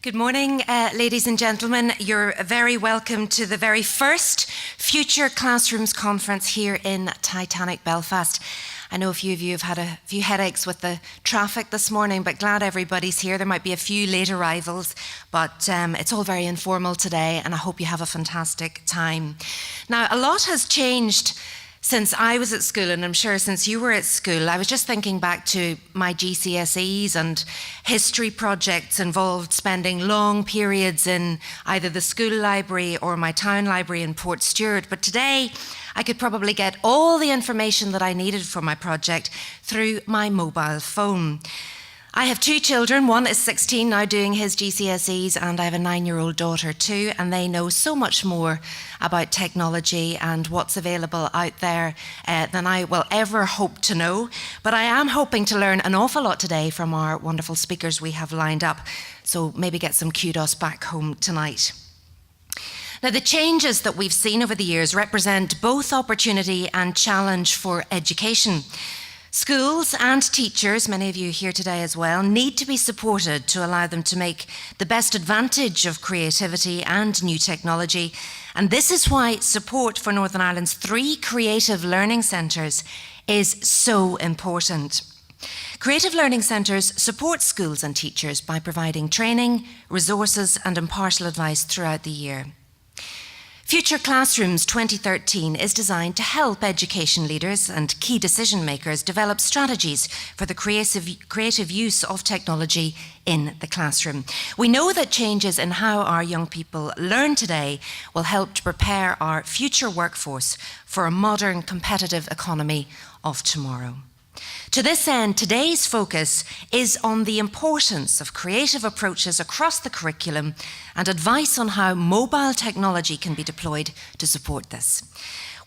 Good morning, ladies and gentlemen. You're very welcome to the very first Future Classrooms Conference here in Titanic Belfast. I know a few of you have had a few headaches with the traffic this morning, but glad everybody's here. There might be a few late arrivals, but it's all very informal today, and I hope you have a fantastic time. Now, a lot has changed since I was at school, and I'm sure since you were at school. I was just thinking back to my GCSEs, and history projects involved spending long periods in either the school library or my town library in Portstewart. But today, I could probably get all the information that I needed for my project through my mobile phone. I have two children. One is 16 now doing his GCSEs, and I have a 9-year-old daughter too, and they know so much more about technology and what's available out there than I will ever hope to know. But I am hoping to learn an awful lot today from our wonderful speakers we have lined up, so maybe get some kudos back home tonight. Now, the changes that we've seen over the years represent both opportunity and challenge for education. Schools and teachers, many of you here today as well, need to be supported to allow them to make the best advantage of creativity and new technology. And this is why support for Northern Ireland's 3 creative learning centres is so important. Creative Learning Centres support schools and teachers by providing training, resources and impartial advice throughout the year. Future Classrooms 2013 is designed to help education leaders and key decision makers develop strategies for the creative use of technology in the classroom. We know that changes in how our young people learn today will help to prepare our future workforce for a modern, competitive economy of tomorrow. To this end, today's focus is on the importance of creative approaches across the curriculum and advice on how mobile technology can be deployed to support this.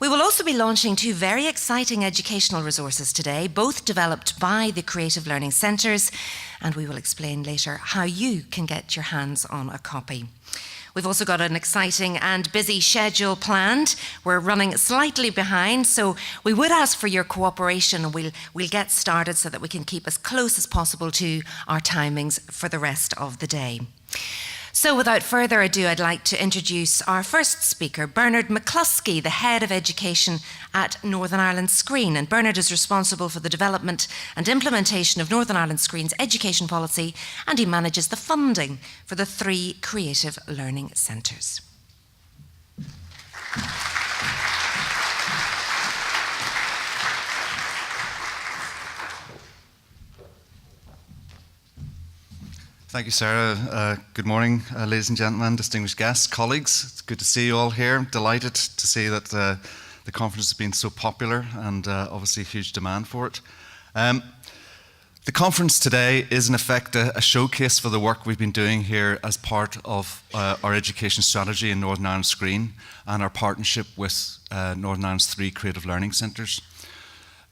We will also be launching 2 very exciting educational resources today, both developed by the Creative Learning Centres, and we will explain later how you can get your hands on a copy. We've also got an exciting and busy schedule planned. We're running slightly behind, so we would ask for your cooperation, and we'll get started so that we can keep as close as possible to our timings for the rest of the day. So without further ado, I'd like to introduce our first speaker, Bernard McCloskey, the Head of Education at Northern Ireland Screen. And Bernard is responsible for the development and implementation of Northern Ireland Screen's education policy, and he manages the funding for the 3 creative learning centres. Thank you, Sarah. Good morning, ladies and gentlemen, distinguished guests, colleagues. It's good to see you all here. Delighted to see that the conference has been so popular, and obviously a huge demand for it. The conference today is in effect a showcase for the work we've been doing here as part of our education strategy in Northern Ireland Screen and our partnership with Northern Ireland's 3 creative learning centres.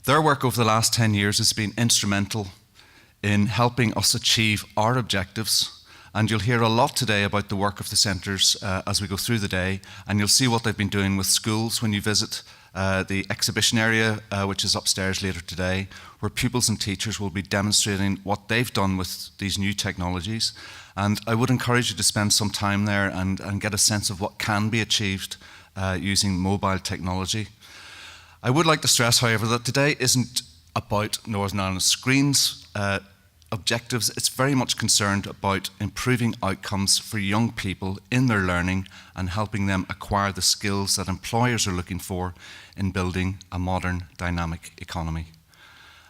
Their work over the last 10 years has been instrumental in helping us achieve our objectives, and you'll hear a lot today about the work of the centres as we go through the day, and you'll see what they've been doing with schools when you visit the exhibition area, which is upstairs later today, where pupils and teachers will be demonstrating what they've done with these new technologies. And I would encourage you to spend some time there and get a sense of what can be achieved using mobile technology. I would like to stress, however, that today isn't about Northern Ireland Screen's objectives. It's very much concerned about improving outcomes for young people in their learning and helping them acquire the skills that employers are looking for in building a modern, dynamic economy.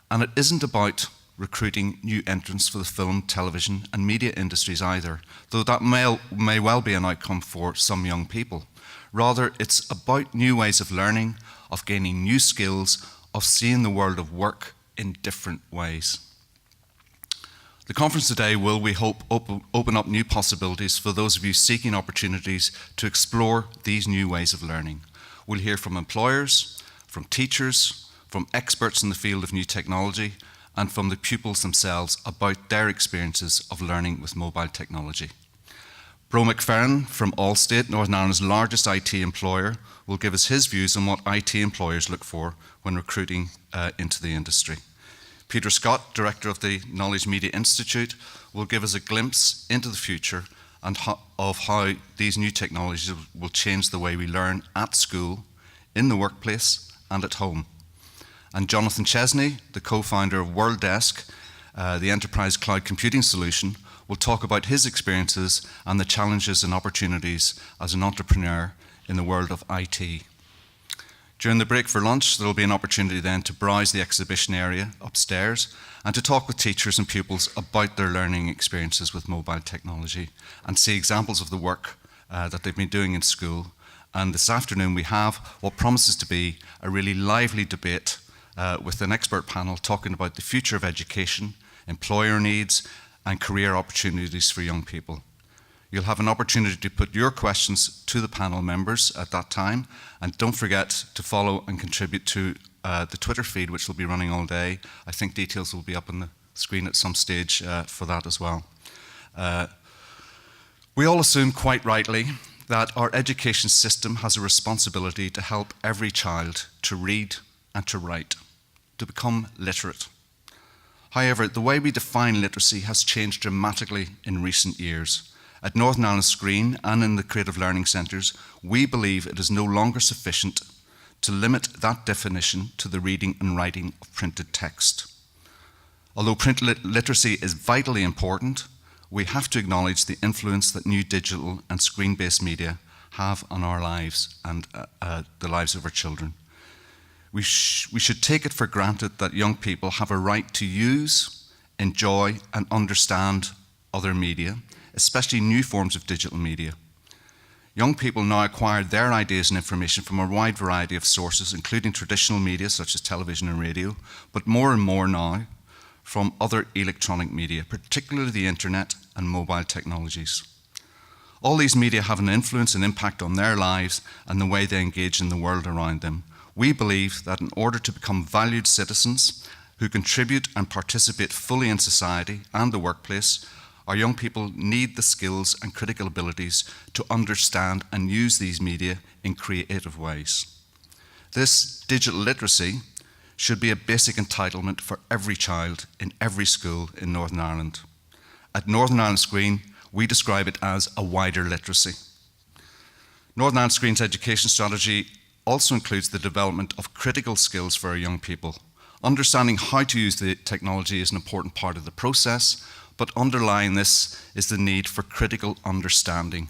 And it isn't about recruiting new entrants for the film, television and media industries either, though that may well be an outcome for some young people. Rather, it's about new ways of learning, of gaining new skills, of seeing the world of work in different ways. The conference today will, we hope, open up new possibilities for those of you seeking opportunities to explore these new ways of learning. We'll hear from employers, from teachers, from experts in the field of new technology, and from the pupils themselves about their experiences of learning with mobile technology. Bro McFerrin from Allstate, Northern Ireland's largest IT employer, will give us his views on what IT employers look for when recruiting into the industry. Peter Scott, Director of the Knowledge Media Institute, will give us a glimpse into the future and of how these new technologies will change the way we learn at school, in the workplace, and at home. And Jonathan Chesney, the co-founder of WorldDesk, the enterprise cloud computing solution, will talk about his experiences and the challenges and opportunities as an entrepreneur in the world of IT. During the break for lunch, there will be an opportunity then to browse the exhibition area upstairs and to talk with teachers and pupils about their learning experiences with mobile technology and see examples of the work that they've been doing in school. And this afternoon we have what promises to be a really lively debate with an expert panel talking about the future of education, employer needs, and career opportunities for young people. You'll have an opportunity to put your questions to the panel members at that time, and don't forget to follow and contribute to the Twitter feed, which will be running all day. I think details will be up on the screen at some stage for that as well. We all assume quite rightly that our education system has a responsibility to help every child to read and to write, to become literate. However, the way we define literacy has changed dramatically in recent years. At Northern Ireland Screen and in the Creative Learning Centres, we believe it is no longer sufficient to limit that definition to the reading and writing of printed text. Although print literacy is vitally important, we have to acknowledge the influence that new digital and screen-based media have on our lives and the lives of our children. We should take it for granted that young people have a right to use, enjoy, and understand other media, especially new forms of digital media. Young people now acquire their ideas and information from a wide variety of sources, including traditional media such as television and radio, but more and more now from other electronic media, particularly the internet and mobile technologies. All these media have an influence and impact on their lives and the way they engage in the world around them. We believe that in order to become valued citizens who contribute and participate fully in society and the workplace, our young people need the skills and critical abilities to understand and use these media in creative ways. This digital literacy should be a basic entitlement for every child in every school in Northern Ireland. At Northern Ireland Screen, we describe it as a wider literacy. Northern Ireland Screen's education strategy also includes the development of critical skills for our young people. Understanding how to use the technology is an important part of the process, but underlying this is the need for critical understanding.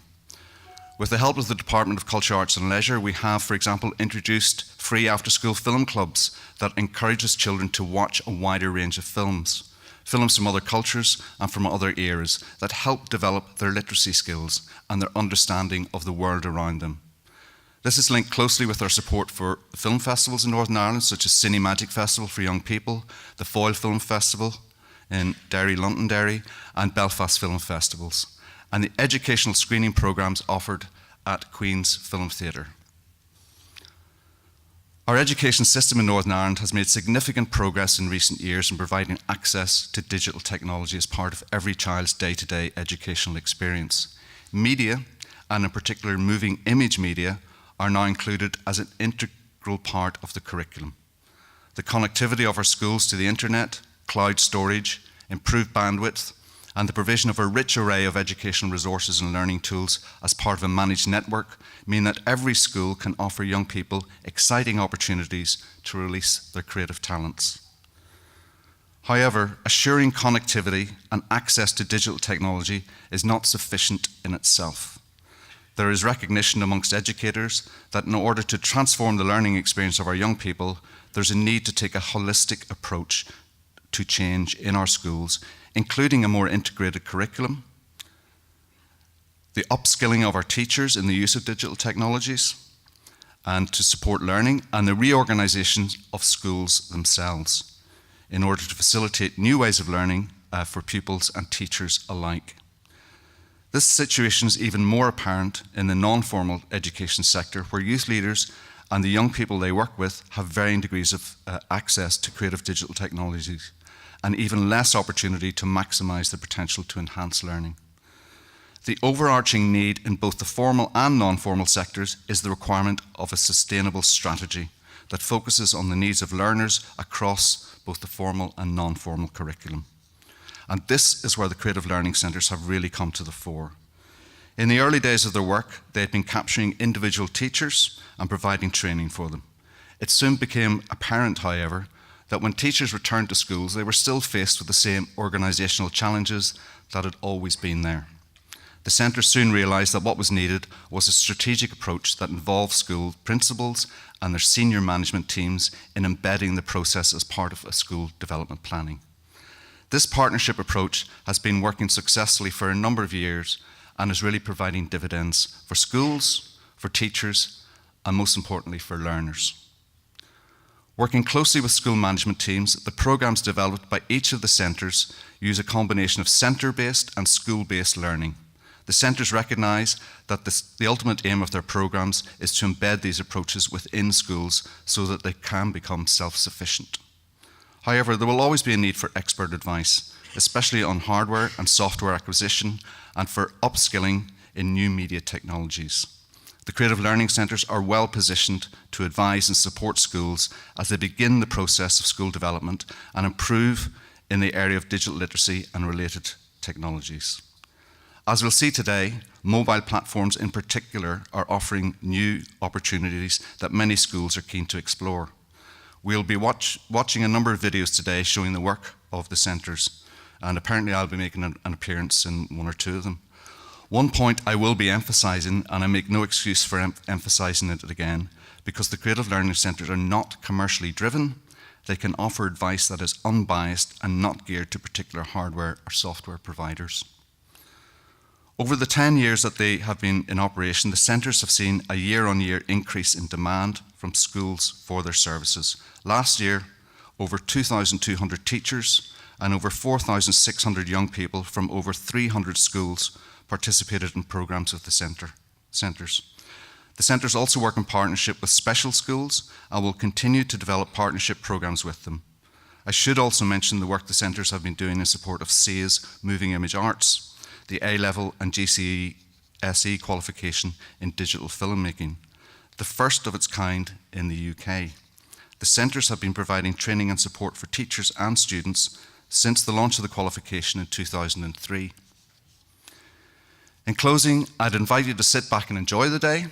With the help of the Department of Culture, Arts and Leisure, we have, for example, introduced free after-school film clubs that encourages children to watch a wider range of films from other cultures and from other eras that help develop their literacy skills and their understanding of the world around them. This is linked closely with our support for film festivals in Northern Ireland, such as Cine Magic Festival for young people, the Foyle Film Festival in Derry, Londonderry, and Belfast Film Festivals, and the educational screening programmes offered at Queen's Film Theatre. Our education system in Northern Ireland has made significant progress in recent years in providing access to digital technology as part of every child's day-to-day educational experience. Media, and in particular moving image media, are now included as an integral part of the curriculum. The connectivity of our schools to the internet, cloud storage, improved bandwidth, and the provision of a rich array of educational resources and learning tools as part of a managed network mean that every school can offer young people exciting opportunities to release their creative talents. However, assuring connectivity and access to digital technology is not sufficient in itself. There is recognition amongst educators that in order to transform the learning experience of our young people, there's a need to take a holistic approach to change in our schools, including a more integrated curriculum, the upskilling of our teachers in the use of digital technologies, and to support learning, and the reorganisation of schools themselves in order to facilitate new ways of learning for pupils and teachers alike. This situation is even more apparent in the non-formal education sector, where youth leaders and the young people they work with have varying degrees of access to creative digital technologies and even less opportunity to maximise the potential to enhance learning. The overarching need in both the formal and non-formal sectors is the requirement of a sustainable strategy that focuses on the needs of learners across both the formal and non-formal curriculum. And this is where the Creative Learning Centres have really come to the fore. In the early days of their work, they had been capturing individual teachers and providing training for them. It soon became apparent, however, that when teachers returned to schools, they were still faced with the same organisational challenges that had always been there. The centre soon realised that what was needed was a strategic approach that involved school principals and their senior management teams in embedding the process as part of a school development planning. This partnership approach has been working successfully for a number of years and is really providing dividends for schools, for teachers, and most importantly for learners. Working closely with school management teams, the programmes developed by each of the centres use a combination of centre-based and school-based learning. The centres recognise that the ultimate aim of their programmes is to embed these approaches within schools so that they can become self-sufficient. However, there will always be a need for expert advice, especially on hardware and software acquisition and for upskilling in new media technologies. The Creative Learning Centres are well positioned to advise and support schools as they begin the process of school development and improve in the area of digital literacy and related technologies. As we'll see today, mobile platforms in particular are offering new opportunities that many schools are keen to explore. We'll be watching a number of videos today showing the work of the centres, and apparently I'll be making an appearance in one or two of them. One point I will be emphasising, and I make no excuse for emphasising it again, because the Creative Learning Centres are not commercially driven. They can offer advice that is unbiased and not geared to particular hardware or software providers. Over the 10 years that they have been in operation, the centres have seen a year-on-year increase in demand from schools for their services. Last year, over 2,200 teachers and over 4,600 young people from over 300 schools participated in programmes with the centres. The centres also work in partnership with special schools and will continue to develop partnership programmes with them. I should also mention the work the centres have been doing in support of SEA's Moving Image Arts, the A-level and GCSE qualification in digital filmmaking, the first of its kind in the UK. The centres have been providing training and support for teachers and students since the launch of the qualification in 2003. In closing, I'd invite you to sit back and enjoy the day,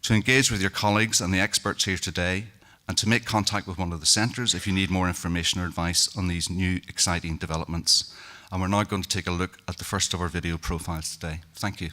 to engage with your colleagues and the experts here today, and to make contact with one of the centres if you need more information or advice on these new exciting developments. And we're now going to take a look at the first of our video profiles today. Thank you.